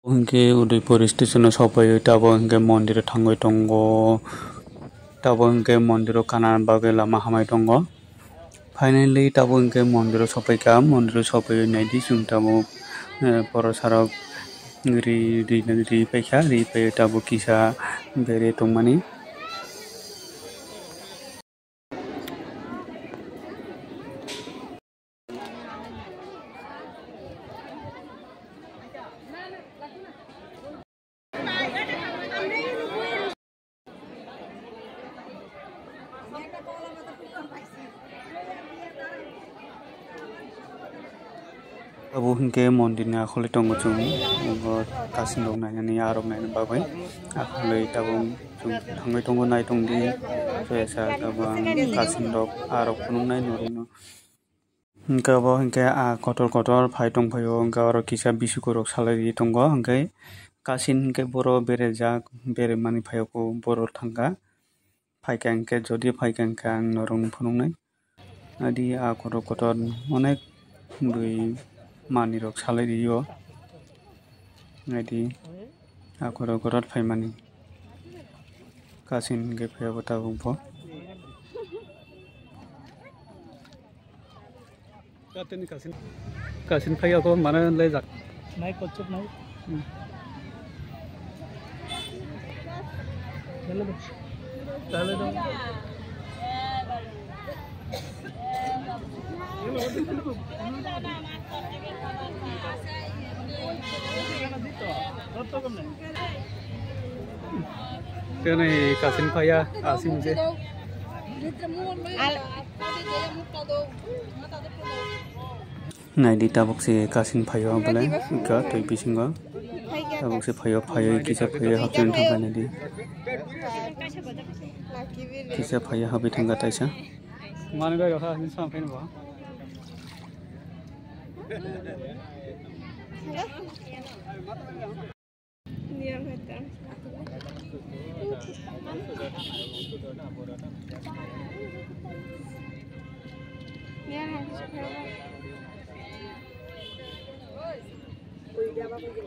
उनके उदयपुर स्टेशन सफायो तब उनके मंदिर थांबाय दङ तब उनके मंदिर खाना बागै लामा हामाय दङ फाइनली तब उनके मंदिर सफायका मंदिर सफायो नायदि जों तब बर' साराव रि पैखा रि पे तब किसा बेरे दंमानि अब उनके मंदिर ने आखले दङ जों कासिन दं नायनानै आरब नायनो बागै आखले तब जों थांबाय दङ नाय दंदि जयसा तब कासिन दं आरब खुनुंनाय नुरुनो गाबा उनके कटर फाय दंफायो उनका आरो किसा बिसुखरक सालारि दङ उनके कासिन उनके बर' बेरेजा बेरे मानि फायको बर' थांगा फायकांके जदि फायकांके आं नरं फुनुंनाय आदि कटर अनेक दुई मानि रक सालारियो आदि कटर फायमानि कासिन के फायबो ताबुंफो कासिन फायको माने ले जाक नाय कचप नाय चलो दो त्यो नहीं कासिन फाया आसिम जे नाइडी ताबुक से कासिन फायो बोले का तो बिसिंगा ताबुक से फायो किसा फायो हाबजन थांगा नाइडी किसा फायो हाबि थांगा ताइसा माने गाय रखा नि साम फैनो बा नियम हेता नियम है किस फेरबा कोई जाबा कोई